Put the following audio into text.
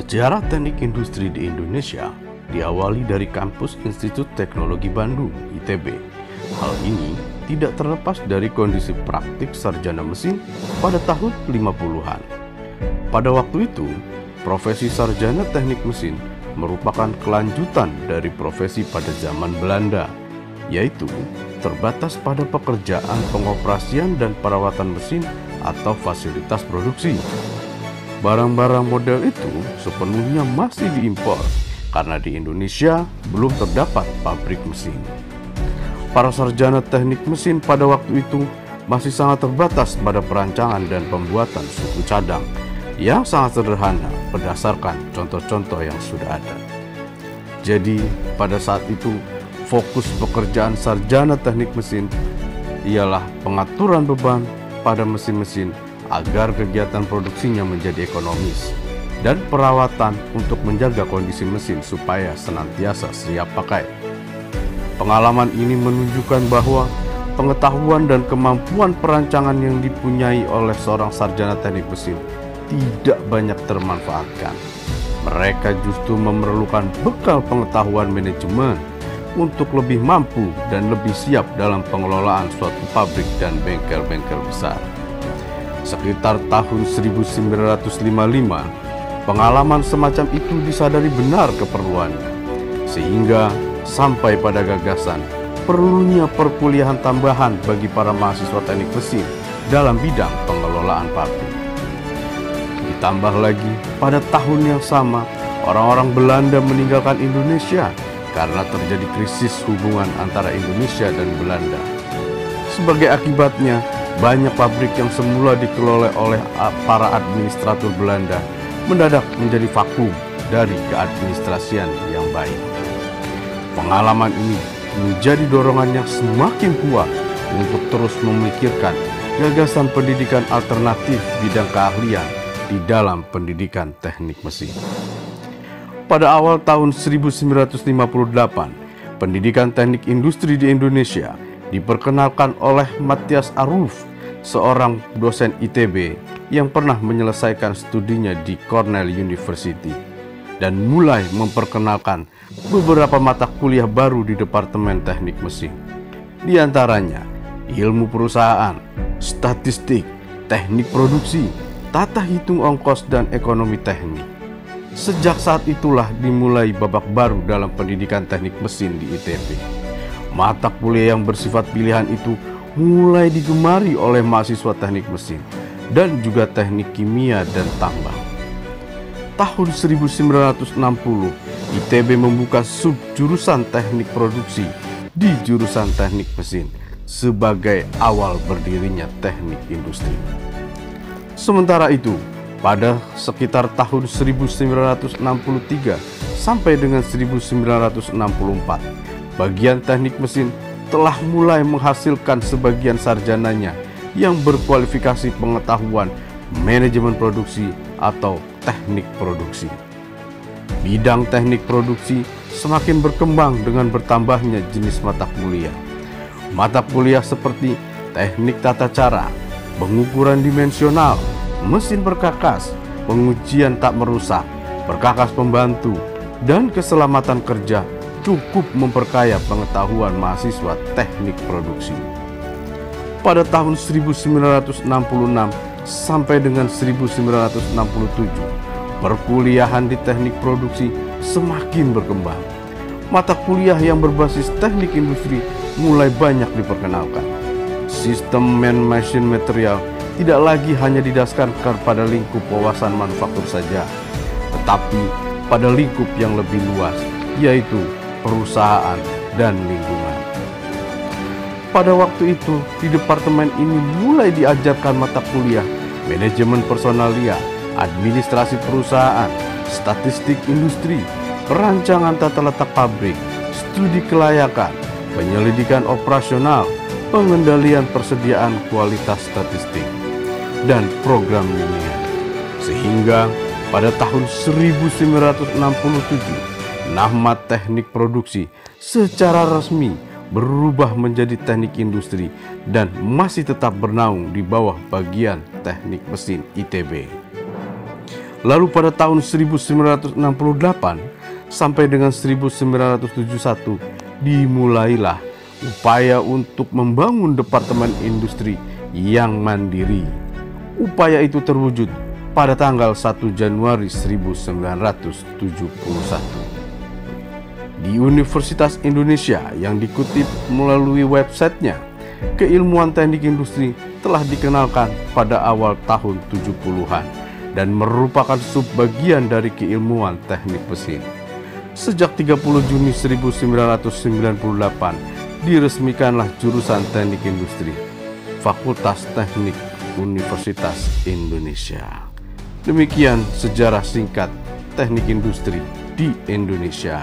Sejarah teknik industri di Indonesia diawali dari kampus Institut Teknologi Bandung, ITB. Hal ini tidak terlepas dari kondisi praktik sarjana mesin pada tahun 50-an. Pada waktu itu, profesi sarjana teknik mesin merupakan kelanjutan dari profesi pada zaman Belanda, yaitu terbatas pada pekerjaan pengoperasian dan perawatan mesin atau fasilitas produksi. Barang-barang model itu sepenuhnya masih diimpor karena di Indonesia belum terdapat pabrik mesin. Para sarjana teknik mesin pada waktu itu masih sangat terbatas pada perancangan dan pembuatan suku cadang yang sangat sederhana berdasarkan contoh-contoh yang sudah ada. Jadi pada saat itu fokus pekerjaan sarjana teknik mesin ialah pengaturan beban pada mesin-mesin agar kegiatan produksinya menjadi ekonomis dan perawatan untuk menjaga kondisi mesin supaya senantiasa siap pakai. Pengalaman ini menunjukkan bahwa pengetahuan dan kemampuan perancangan yang dipunyai oleh seorang sarjana teknik mesin tidak banyak termanfaatkan. Mereka justru memerlukan bekal pengetahuan manajemen untuk lebih mampu dan lebih siap dalam pengelolaan suatu pabrik dan bengkel-bengkel besar. Sekitar tahun 1955, pengalaman semacam itu disadari benar keperluannya, sehingga sampai pada gagasan perlunya perkuliahan tambahan bagi para mahasiswa teknik mesin dalam bidang pengelolaan pabrik. Ditambah lagi, pada tahun yang sama, orang-orang Belanda meninggalkan Indonesia karena terjadi krisis hubungan antara Indonesia dan Belanda. Sebagai akibatnya, banyak pabrik yang semula dikelola oleh para administrator Belanda mendadak menjadi vakum dari keadministrasian yang baik. Pengalaman ini menjadi dorongan yang semakin kuat untuk terus memikirkan gagasan pendidikan alternatif bidang keahlian di dalam pendidikan teknik mesin. Pada awal tahun 1958, pendidikan teknik industri di Indonesia diperkenalkan oleh Matthias Aruf, seorang dosen ITB yang pernah menyelesaikan studinya di Cornell University dan mulai memperkenalkan beberapa mata kuliah baru di Departemen Teknik Mesin. Di antaranya ilmu perusahaan, statistik, teknik produksi, tata hitung ongkos, dan ekonomi teknik. Sejak saat itulah dimulai babak baru dalam pendidikan teknik mesin di ITB. Mata kuliah yang bersifat pilihan itu mulai digemari oleh mahasiswa teknik mesin dan juga teknik kimia dan tambang. Tahun 1960, ITB membuka subjurusan teknik produksi di jurusan teknik mesin sebagai awal berdirinya teknik industri. Sementara itu, pada sekitar tahun 1963 sampai dengan 1964, bagian teknik mesin telah mulai menghasilkan sebagian sarjananya yang berkualifikasi pengetahuan manajemen produksi atau teknik produksi. Bidang teknik produksi semakin berkembang dengan bertambahnya jenis mata kuliah. Mata kuliah seperti teknik tata cara, pengukuran dimensional, mesin perkakas, pengujian tak merusak, perkakas pembantu, dan keselamatan kerja cukup memperkaya pengetahuan mahasiswa teknik produksi. Pada tahun 1966 sampai dengan 1967, perkuliahan di teknik produksi semakin berkembang. Mata kuliah yang berbasis teknik industri mulai banyak diperkenalkan. Sistem man-machine material tidak lagi hanya didasarkan pada lingkup wawasan manufaktur saja, tetapi pada lingkup yang lebih luas, yaitu perusahaan dan lingkungan. Pada waktu itu, di departemen ini mulai diajarkan mata kuliah manajemen personalia, administrasi perusahaan, statistik industri, perancangan tata letak pabrik, studi kelayakan, penyelidikan operasional, pengendalian persediaan kualitas statistik, dan program ilmiah. Sehingga pada tahun 1967, nama teknik produksi secara resmi berubah menjadi teknik industri dan masih tetap bernaung di bawah bagian teknik mesin ITB. Lalu pada tahun 1968 sampai dengan 1971 dimulailah upaya untuk membangun Departemen Industri yang mandiri. Upaya itu terwujud pada tanggal 1 Januari 1971. Di Universitas Indonesia yang dikutip melalui websitenya, keilmuan teknik industri telah dikenalkan pada awal tahun 70-an dan merupakan subbagian dari keilmuan teknik mesin. Sejak 30 Juni 1998 diresmikanlah jurusan Teknik Industri, Fakultas Teknik Universitas Indonesia. Demikian sejarah singkat teknik industri di Indonesia.